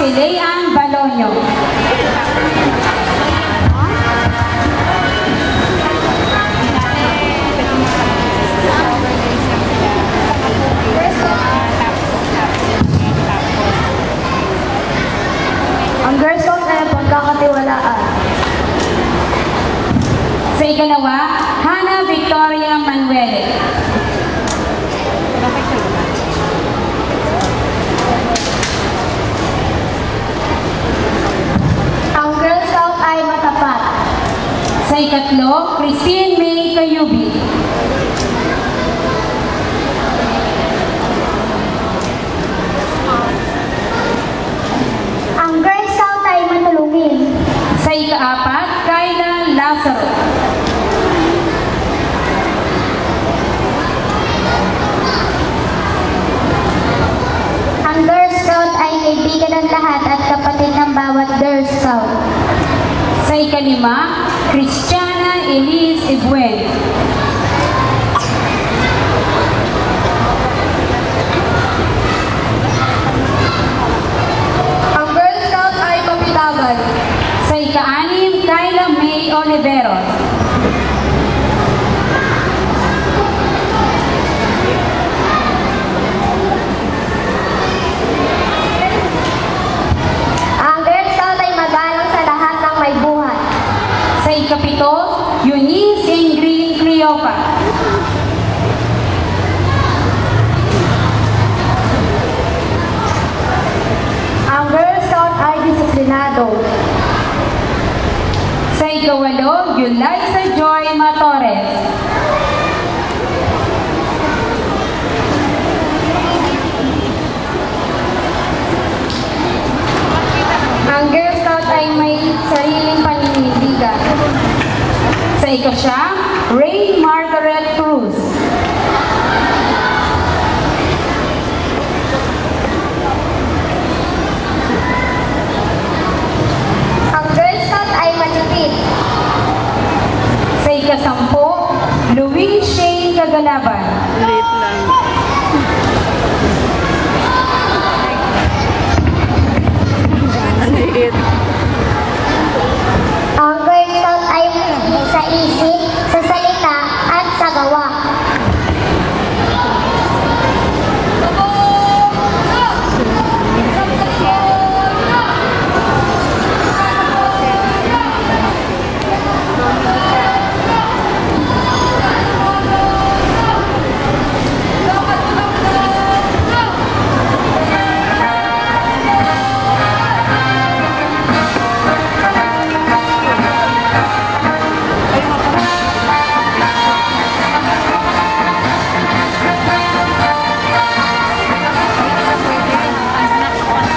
si Leanne Balonyo. Ang Girl Scout ay pagkakatiwalaan. Sa ikalawa, Hannah Victoria Manuel. Ang Girl Scout ay matapat. Sa ikatlo, Christine May Kayubi. Ang Girl Scout ay matulungin. Sa ikaapat, Kayla Lazaro. Ang Girl Scout ay kaibigan ng lahat at kapatid ng bawat Girl Scout. Sa ikalima, Christiana Elise Ibuen. Ang Girl Scout ay mapitagan. Sa ika-anim, Kyla May Oliveros. Ang Girl Scout ay magalang sa lahat ng may buhay. Sa ikapito, Eunice Ingrid Cleopa. Ang Girl Scout ay disiplinado. Sa ikawalo, Yulisa Joy Matores. Ang Girl Scout ay may sariling paninindigan. Sa ikasyam, Ray Margaret Cruz. Ang Girl Scout ay matipid. Sa ikasampu, Louis Shane Kagalaban. Late lang. Ang liit. Ang Girl Scout ay sa isip, sa salita, at sa gawa.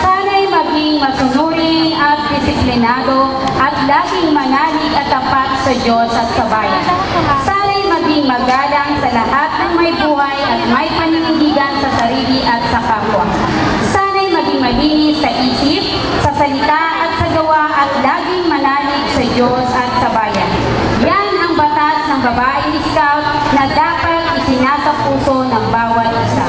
Sana'y maging masunurin at disiplinado at laging manalig at tapat sa Diyos at sa bayan. Sana'y maging magalang sa lahat ng may buhay at may paninindigan sa sarili at sa kapwa. Sana'y maging malinis sa isip, sa salita at sa gawa at laging manalig sa Diyos at sa bayan. Yan ang batas ng babaeng scout na dapat isinasa puso ng bawat isa.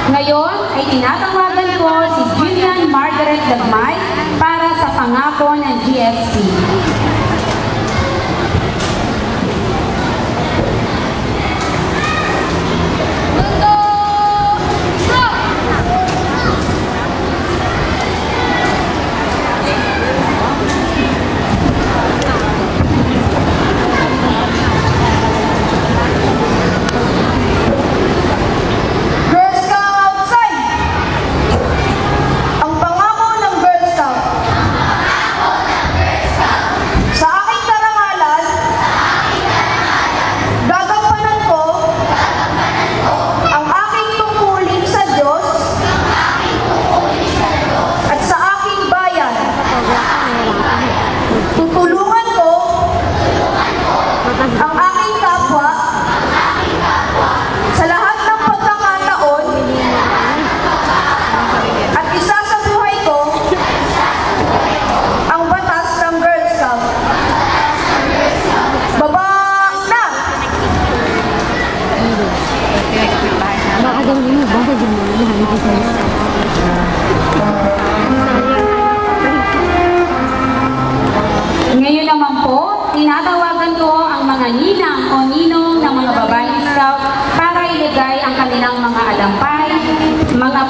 Ngayon ay tinatawagan ko si Jillian Margaret Lagmay para sa pangako ng GSP. Girl Scout outside! Ang pangako ng Girl Scout. Tuturuan ko ang mga ninang o ninong ng mga babaeng scout para ilagay ang kanilang mga alampay, mga